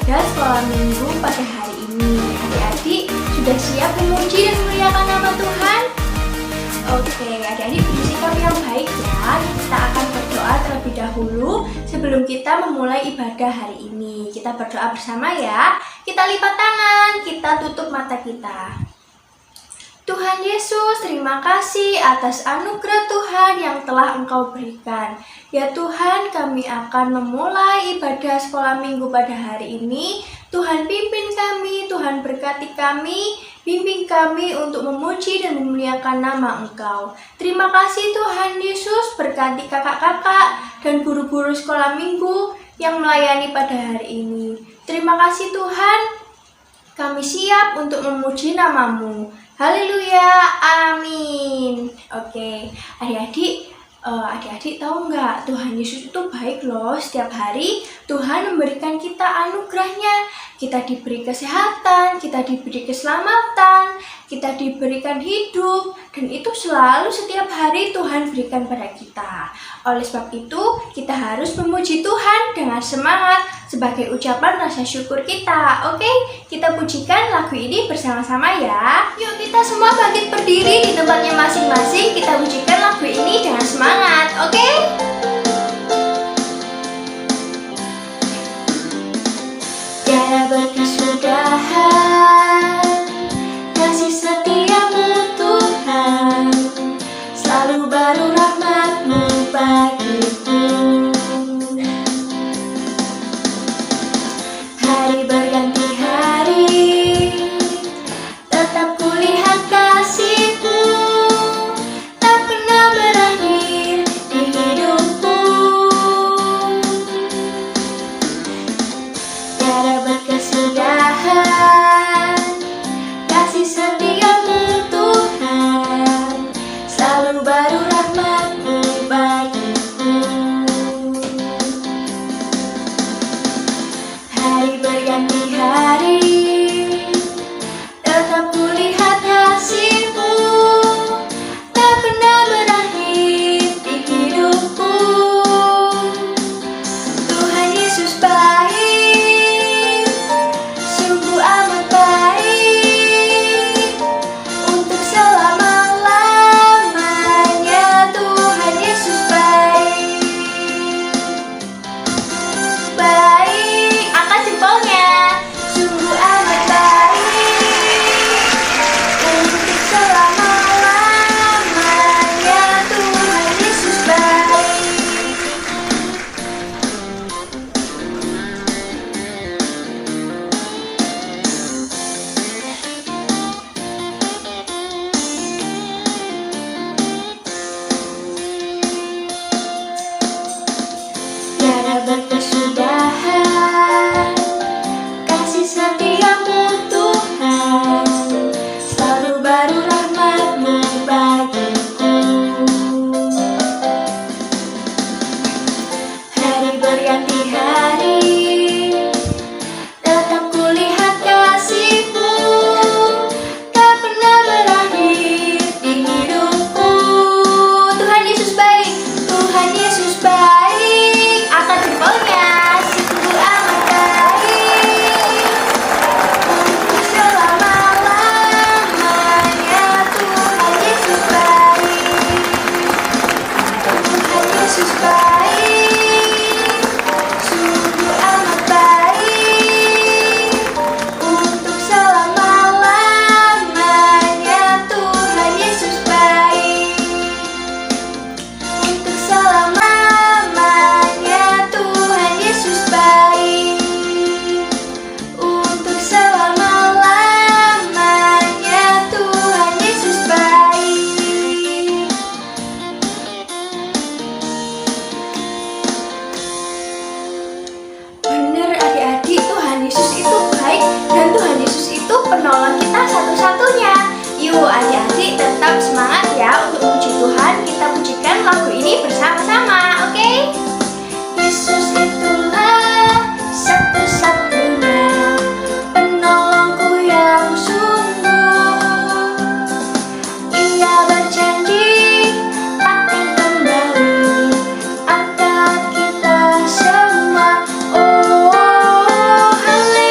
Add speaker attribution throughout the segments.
Speaker 1: ibadah sekolah minggu pada hari ini. Adik-adik sudah siap memuji dan memuliakan nama Tuhan? Oke, adik-adik bersikap yang baik ya. Kita akan berdoa terlebih dahulu sebelum kita memulai ibadah hari ini. Kita berdoa bersama ya. Kita lipat tangan, kita tutup mata kita. Tuhan Yesus, terima kasih atas anugerah Tuhan yang telah Engkau berikan. Ya Tuhan, kami akan memulai ibadah sekolah minggu pada hari ini. Tuhan pimpin kami, Tuhan berkati kami, bimbing kami untuk memuji dan memuliakan nama Engkau. Terima kasih Tuhan Yesus, berkati kakak-kakak dan guru-guru sekolah minggu yang melayani pada hari ini. Terima kasih Tuhan, kami siap untuk memuji nama-Mu. Haleluya, amin. Oke, adik-adik tahu nggak, Tuhan Yesus itu baik loh. Setiap hari Tuhan memberikan kita anugerahnya. Kita diberi kesehatan, kita diberi keselamatan, kita diberikan hidup, dan itu selalu setiap hari Tuhan berikan pada kita. Oleh sebab itu, kita harus memuji Tuhan dengan semangat sebagai ucapan rasa syukur kita. Oke, kita pujikan lagu ini bersama-sama ya. Yuk kita semua bangkit berdiri di tempatnya masing-masing. Kita pujikan lagu ini dengan semangat. Oke? Tiada berkesudahan kasih setiamu Tuhan, selalu baru rahmat-Mu bagiku. Hari berganti hari, tetap kulihat kasih-Mu, tak pernah berakhir di hidupku. Tiada berkesudahan kasih setiamu Tuhan, selalu baru rahmat-Mu bagiku. Hari berganti hari, tetap kulihat kasih-Mu, tak pernah berakhir di hidupku. Tuhan Yesus baik, sungguh amat baik, untuk selama-lamanya. Tuhan Yesus baik, baik, angkat jempolnya. Sungguh amat baik, untuk selama-lamanya. Tuhan Yesus baik. Tiada berkesudahan kasih setiamu Tuhan, selalu baru rahmat-Mu bagiku. Hari berganti hari, tetap kulihat kasih-Mu, tak pernah berakhir di hidupku. Tuhan Yesus baik, Tuhan Yesus baik, angkat jempolnya. Sungguh amat baik, untuk selama-lamanya. Tuhan Yesus baik, Tuhan Yesus baik, sungguh amat baik, untuk selama-lamanya. Tuhan Yesus baik, untuk selama-lamanya. Tuhan Yesus baik, untuk selama-lamanya. Tuhan Yesus baik. Bener adik-adik, Tuhan Yesus itu baik dan Tuhan Yesus itu penolong kita satu-satunya. Yuk adik-adik tetap semangat ya untuk memuji Tuhan. Kita pujikan lagu ini bersama-sama, oke? Yesus itulah satu-satunya penolongku yang sungguh. Ia berjanji akan kembali angkat kita semua. Oh, haleluya.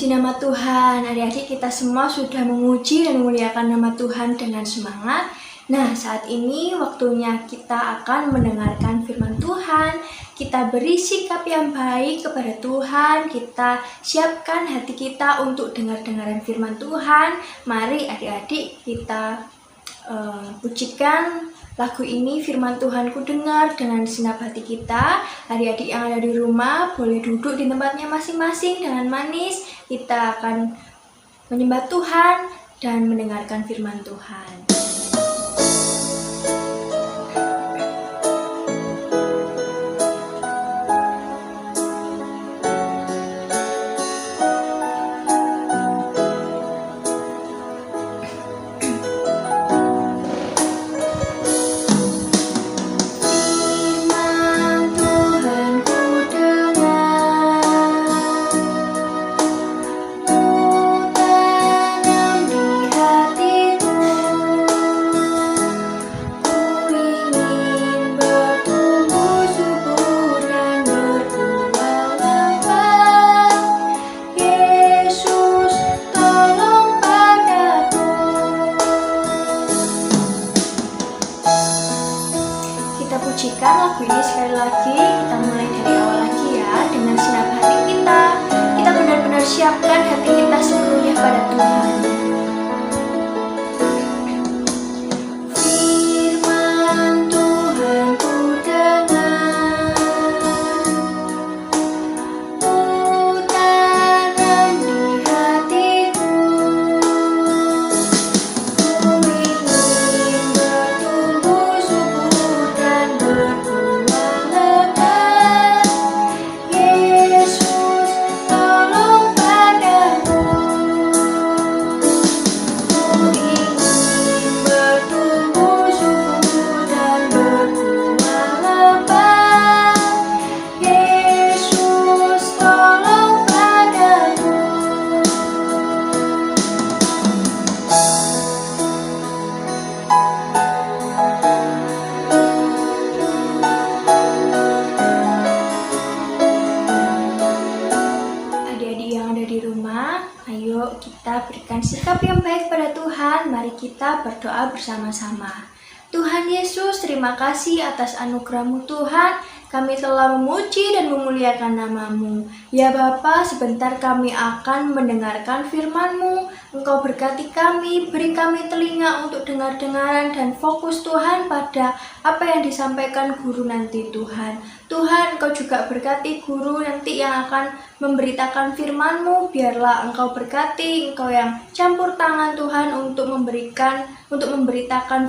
Speaker 1: Puji nama Tuhan, adik-adik kita semua sudah memuji dan memuliakan nama Tuhan dengan semangat. Nah, saat ini waktunya kita akan mendengarkan firman Tuhan. Kita beri sikap yang baik kepada Tuhan. Kita siapkan hati kita untuk dengar-dengaran firman Tuhan. Mari adik-adik kita pujikan lagu ini, firman Tuhan ku dengar dengan segenap hati kita. Adik-adik yang ada di rumah boleh duduk di tempatnya masing-masing dengan manis. Kita akan menyembah Tuhan dan mendengarkan firman Tuhan. Kita pujikan lagu ini sekali lagi. Kita mulai dari awal lagi ya, dengan segenap hati kita. Kita benar-benar siapkan hati kita sepenuhnya pada Tuhan. Firman Tuhan ku dengar, ku tanam di hatiku. Ku ingin bertumbuh subur dan berbuah lebat. Yesus, tolong padaku. Ku ingin bertumbuh subur dan berbuah lebat. Yesus, tolong padaku. Adik-adik yang ada di rumah, ayo kita berikan sikap yang baik pada Tuhan. Mari kita berdoa bersama-sama. Tuhan Yesus, terima kasih atas anugerah-Mu Tuhan. Kami telah memuji dan memuliakan nama-Mu. Ya Bapa, sebentar kami akan mendengarkan firman-Mu. Engkau berkati kami, beri kami telinga untuk dengar-dengaran dan fokus Tuhan pada apa yang disampaikan guru nanti Tuhan. Tuhan, Engkau juga berkati guru nanti yang akan memberitakan firman-Mu. Biarlah Engkau berkati, Engkau yang campur tangan Tuhan untuk memberitakan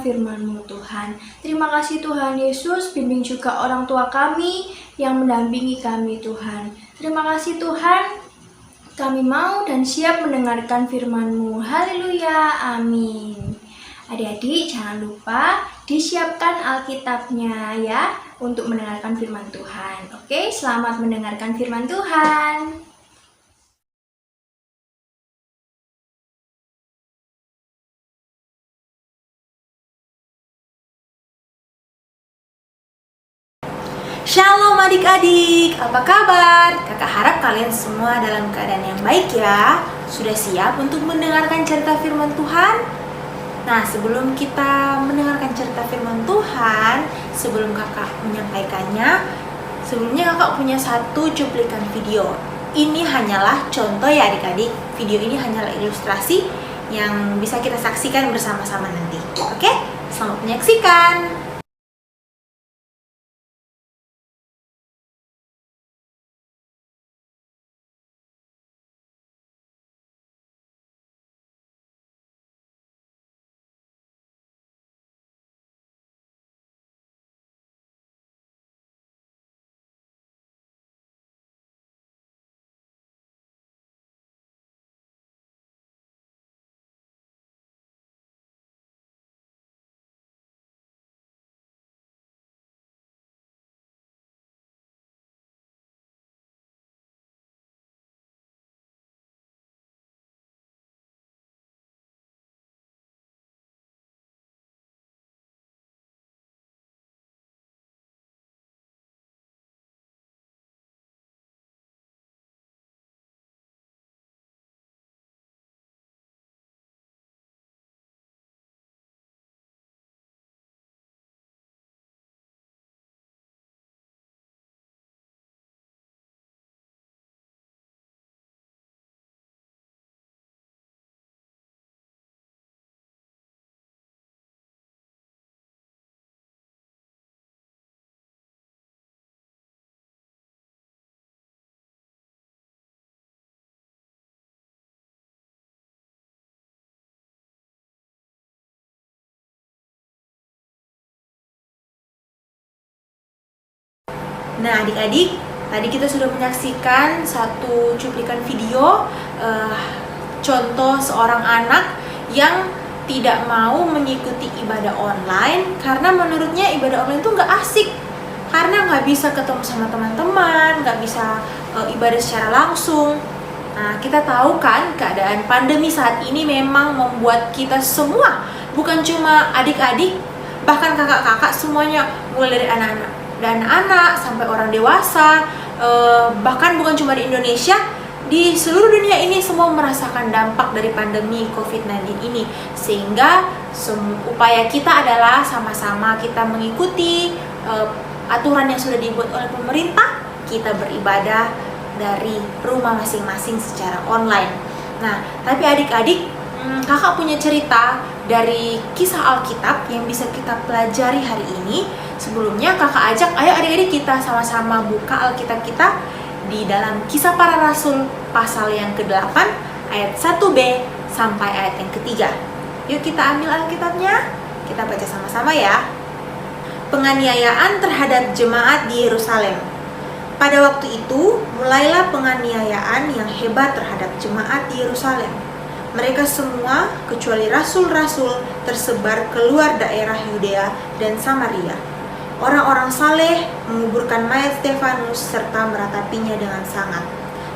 Speaker 1: firman-Mu Tuhan. Terima kasih Tuhan Yesus, bimbing juga orang tua kami yang mendampingi kami Tuhan. Terima kasih Tuhan, kami mau dan siap mendengarkan firman-Mu. Haleluya, amin. Adik-adik jangan lupa disiapkan Alkitabnya ya untuk mendengarkan firman Tuhan. Oke, selamat mendengarkan firman Tuhan.
Speaker 2: Shalom adik-adik, apa kabar? Kakak harap kalian semua dalam keadaan yang baik ya. Sudah siap untuk mendengarkan cerita firman Tuhan? Nah, sebelum kita mendengarkan cerita firman Tuhan, sebelum kakak menyampaikannya, sebelumnya kakak punya satu cuplikan video. Ini hanyalah contoh ya adik-adik. Video ini hanyalah ilustrasi yang bisa kita saksikan bersama-sama nanti. Oke? Selamat menyaksikan. Nah adik-adik, tadi kita sudah menyaksikan satu cuplikan video contoh seorang anak yang tidak mau mengikuti ibadah online karena menurutnya ibadah online itu nggak asik, karena nggak bisa ketemu sama teman-teman, nggak bisa ibadah secara langsung. Nah, kita tahu kan keadaan pandemi saat ini memang membuat kita semua, bukan cuma adik-adik, bahkan kakak-kakak semuanya, mulai dari anak-anak sampai orang dewasa, bahkan bukan cuma di Indonesia, di seluruh dunia ini semua merasakan dampak dari pandemi COVID-19 ini. Sehingga upaya kita adalah sama-sama kita mengikuti aturan yang sudah dibuat oleh pemerintah, kita beribadah dari rumah masing-masing secara online. Nah, tapi adik-adik, kakak punya cerita dari kisah Alkitab yang bisa kita pelajari hari ini. Sebelumnya kakak ajak, ayo adik-adik kita sama-sama buka Alkitab kita di dalam Kisah Para Rasul pasal yang ke-8 ayat 1b sampai ayat yang ke-3. Yuk kita ambil Alkitabnya, kita baca sama-sama ya. Penganiayaan terhadap jemaat di Yerusalem. Pada waktu itu, mulailah penganiayaan yang hebat terhadap jemaat di Yerusalem. Mereka semua, kecuali rasul-rasul, tersebar keluar daerah Yudea dan Samaria. Orang-orang saleh menguburkan mayat Stefanus serta meratapinya dengan sangat.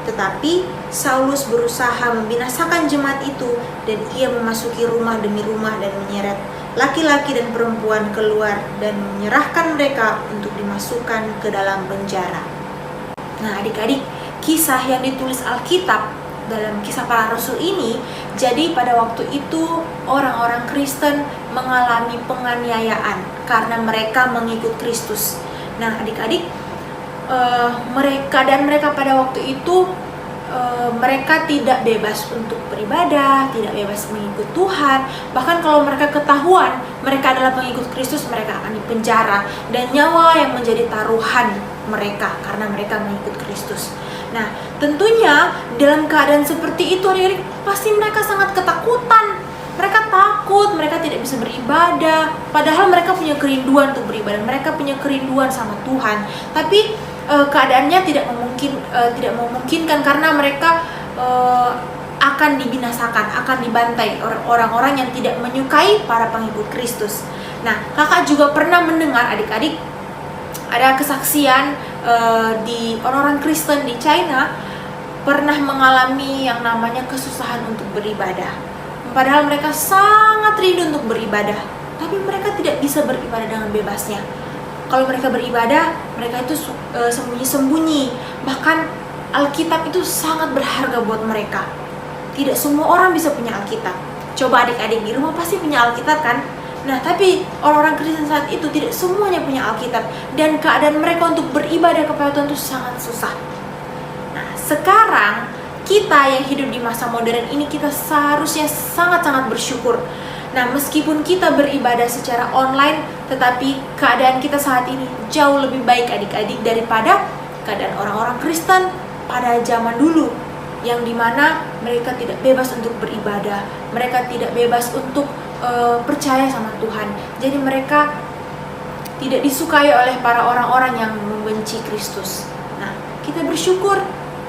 Speaker 2: Tetapi Saulus berusaha membinasakan jemaat itu, dan ia memasuki rumah demi rumah dan menyeret laki-laki dan perempuan keluar dan menyerahkan mereka untuk dimasukkan ke dalam penjara. Nah adik-adik, kisah yang ditulis Alkitab dalam Kisah Para Rasul ini, jadi pada waktu itu orang-orang Kristen mengalami penganiayaan karena mereka mengikut Kristus. Nah adik-adik, mereka pada waktu itu mereka tidak bebas untuk beribadah, tidak bebas mengikut Tuhan. Bahkan kalau mereka ketahuan mereka adalah pengikut Kristus, mereka akan dipenjara dan nyawa yang menjadi taruhan mereka karena mereka mengikut Kristus. Nah, tentunya dalam keadaan seperti itu, adik-adik, pasti mereka sangat ketakutan. Mereka takut, mereka tidak bisa beribadah. Padahal mereka punya kerinduan untuk beribadah, mereka punya kerinduan sama Tuhan. Tapi keadaannya tidak memungkinkan karena mereka akan dibinasakan, akan dibantai orang-orang yang tidak menyukai para pengikut Kristus. Nah, kakak juga pernah mendengar adik-adik ada kesaksian di orang-orang Kristen di China pernah mengalami yang namanya kesusahan untuk beribadah. Padahal mereka sangat rindu untuk beribadah, tapi mereka tidak bisa beribadah dengan bebasnya. Kalau mereka beribadah, mereka itu sembunyi-sembunyi. Bahkan Alkitab itu sangat berharga buat mereka. Tidak semua orang bisa punya Alkitab. Coba adik-adik di rumah pasti punya Alkitab kan? Nah, tapi orang-orang Kristen saat itu tidak semuanya punya Alkitab. Dan keadaan mereka untuk beribadah kepada Tuhan itu sangat susah. Nah, sekarang kita yang hidup di masa modern ini, kita seharusnya sangat-sangat bersyukur. Nah, meskipun kita beribadah secara online, tetapi keadaan kita saat ini jauh lebih baik adik-adik daripada keadaan orang-orang Kristen pada zaman dulu, yang dimana mereka tidak bebas untuk beribadah, mereka tidak bebas untuk percaya sama Tuhan. Jadi mereka tidak disukai oleh para orang-orang yang membenci Kristus. Nah, kita bersyukur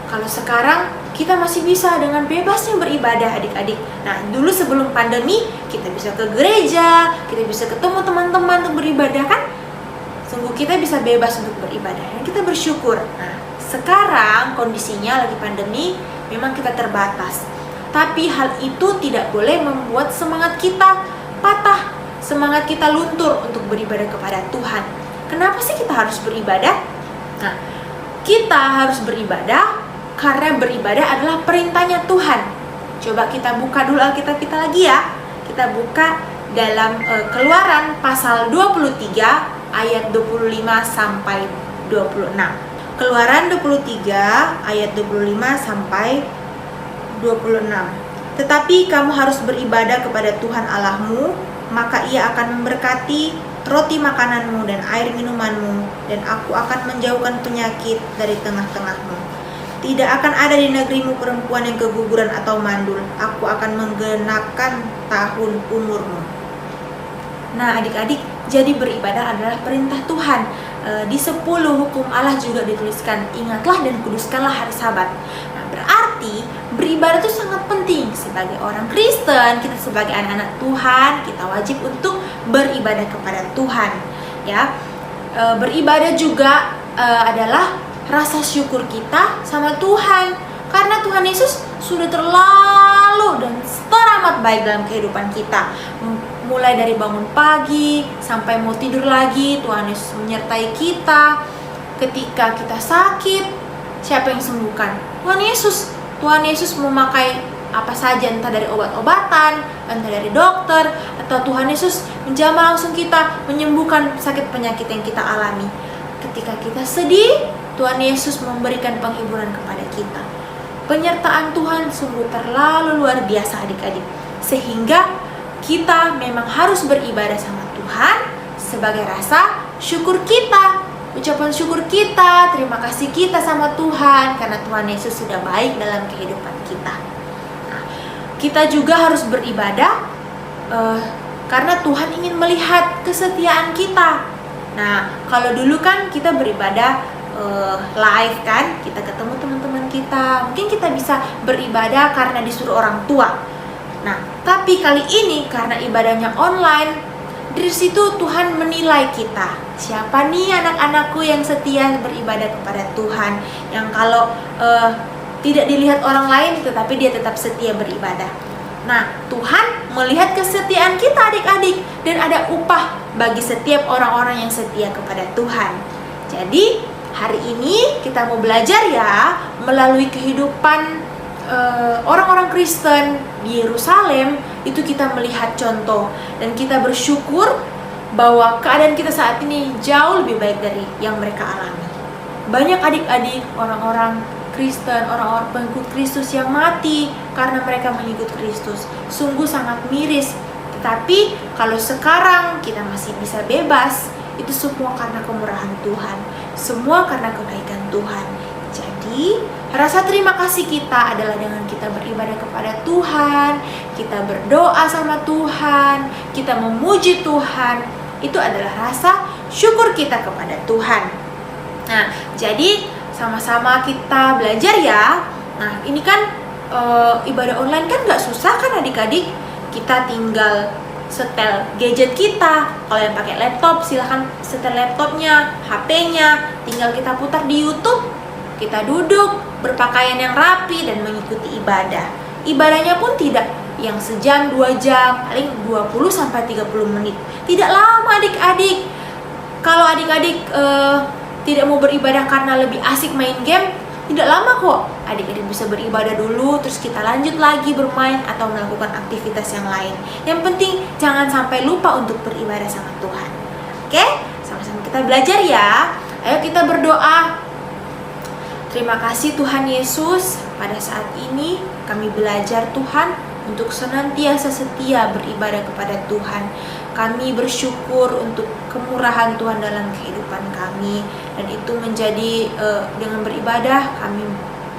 Speaker 2: kalau sekarang kita masih bisa dengan bebasnya beribadah adik-adik. Nah, dulu sebelum pandemi kita bisa ke gereja, kita bisa ketemu teman-teman untuk beribadah kan? Sungguh kita bisa bebas untuk beribadah dan kita bersyukur. Nah, sekarang kondisinya lagi pandemi, memang kita terbatas. Tapi hal itu tidak boleh membuat semangat kita patah, semangat kita luntur untuk beribadah kepada Tuhan. Kenapa sih kita harus beribadah? Nah, kita harus beribadah karena beribadah adalah perintahnya Tuhan. Coba kita buka dulu Alkitab kita lagi ya. Kita buka dalam Keluaran pasal 23 ayat 25 sampai 26. Keluaran 23 ayat 25 sampai 26. Tetapi kamu harus beribadah kepada Tuhan Allahmu, maka Ia akan memberkati roti makananmu dan air minumanmu, dan aku akan menjauhkan penyakit dari tengah-tengahmu. Tidak akan ada di negerimu perempuan yang keguguran atau mandul. Aku akan menggenapkan tahun umurmu. Nah adik-adik, jadi beribadah adalah perintah Tuhan. di 10 hukum Allah juga dituliskan, ingatlah dan kuduskanlah hari Sabat. Nah, berarti beribadah itu sangat penting. Sebagai orang Kristen, kita sebagai anak-anak Tuhan, kita wajib untuk beribadah kepada Tuhan. Ya, beribadah juga adalah rasa syukur kita sama Tuhan, karena Tuhan Yesus sudah terlalu dan teramat baik dalam kehidupan kita. Mulai dari bangun pagi sampai mau tidur lagi, Tuhan Yesus menyertai kita. Ketika kita sakit, siapa yang sembuhkan? Tuhan Yesus. Tuhan Yesus memakai apa saja, entah dari obat-obatan, entah dari dokter, atau Tuhan Yesus menjamah langsung kita, menyembuhkan sakit penyakit yang kita alami. Ketika kita sedih, Tuhan Yesus memberikan penghiburan kepada kita. Penyertaan Tuhan sungguh terlalu luar biasa adik-adik, sehingga kita memang harus beribadah sama Tuhan sebagai rasa syukur kita, ucapan syukur kita, terima kasih kita sama Tuhan karena Tuhan Yesus sudah baik dalam kehidupan kita. Nah, kita juga harus beribadah karena Tuhan ingin melihat kesetiaan kita. Nah, kalau dulu kan kita beribadah live kan, kita ketemu teman-teman kita, mungkin kita bisa beribadah karena disuruh orang tua. Nah, tapi kali ini karena ibadahnya online, dari situ Tuhan menilai kita. Siapa nih anak-anakku yang setia beribadah kepada Tuhan, yang kalau tidak dilihat orang lain tetapi dia tetap setia beribadah. Nah, Tuhan melihat kesetiaan kita adik-adik, dan ada upah bagi setiap orang-orang yang setia kepada Tuhan. Jadi, hari ini kita mau belajar ya, melalui kehidupan orang-orang Kristen di Yerusalem, itu kita melihat contoh dan kita bersyukur bahwa keadaan kita saat ini jauh lebih baik dari yang mereka alami. Banyak adik-adik orang-orang Kristen, orang-orang pengikut Kristus yang mati karena mereka mengikut Kristus. Sungguh sangat miris. Tetapi kalau sekarang kita masih bisa bebas, itu semua karena kemurahan Tuhan, semua karena kebaikan Tuhan. Jadi, rasa terima kasih kita adalah dengan kita beribadah kepada Tuhan, kita berdoa sama Tuhan, kita memuji Tuhan. Itu adalah rasa syukur kita kepada Tuhan. Nah, jadi sama-sama kita belajar ya. Nah, ini kan ibadah online kan gak susah kan adik-adik. Kita tinggal setel gadget kita. Kalau yang pakai laptop, silahkan setel laptopnya, HP-nya. Tinggal kita putar di YouTube. Kita duduk, berpakaian yang rapi dan mengikuti ibadah. Ibadahnya pun tidak yang sejam, 2 jam, paling 20-30 menit. Tidak lama adik-adik. Kalau adik-adik tidak mau beribadah karena lebih asik main game, tidak lama kok. Adik-adik bisa beribadah dulu, terus kita lanjut lagi bermain atau melakukan aktivitas yang lain. Yang penting jangan sampai lupa untuk beribadah sama Tuhan. Oke? Sama-sama kita belajar ya. Ayo kita berdoa. Terima kasih Tuhan Yesus, pada saat ini kami belajar Tuhan untuk senantiasa setia beribadah kepada Tuhan. Kami bersyukur untuk kemurahan Tuhan dalam kehidupan kami, dan itu menjadi dengan beribadah kami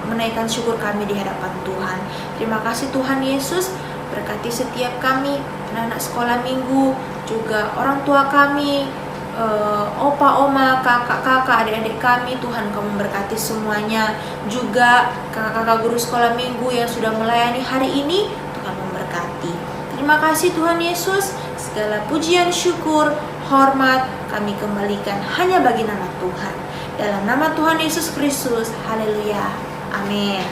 Speaker 2: menaikkan syukur kami di hadapan Tuhan. Terima kasih Tuhan Yesus, berkati setiap kami, anak-anak sekolah minggu, juga orang tua kami, opa, oma, kakak-kakak, adik-adik kami. Tuhan kamu berkati semuanya. Juga kakak-kakak guru sekolah minggu yang sudah melayani hari ini, Tuhan memberkati. Terima kasih Tuhan Yesus. Segala pujian, syukur, hormat kami kembalikan hanya bagi nama Tuhan. Dalam nama Tuhan Yesus Kristus. Haleluya. Amin.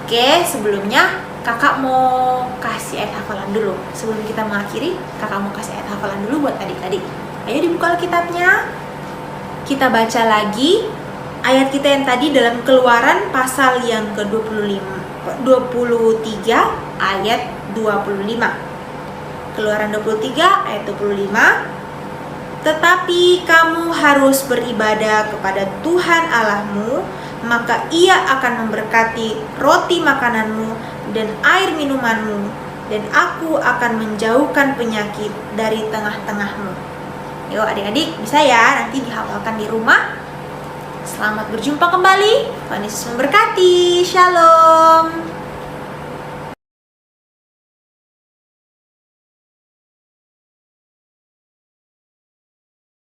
Speaker 2: Oke, sebelumnya kakak mau kasih ayat hafalan dulu. Sebelum kita mengakhiri, kakak mau kasih ayat hafalan dulu buat adik-adik. Ayo dibuka Alkitabnya. Kita baca lagi ayat kita yang tadi dalam Keluaran pasal yang ke-23 ayat 25. Keluaran 23 ayat 25. Tetapi kamu harus beribadah kepada Tuhan Allahmu, maka Ia akan memberkati roti makananmu dan air minumanmu, dan aku akan menjauhkan penyakit dari tengah-tengahmu. Yuk adik-adik, bisa ya nanti dihafalkan di rumah. Selamat berjumpa kembali. Tuhan Yesus memberkati. Shalom.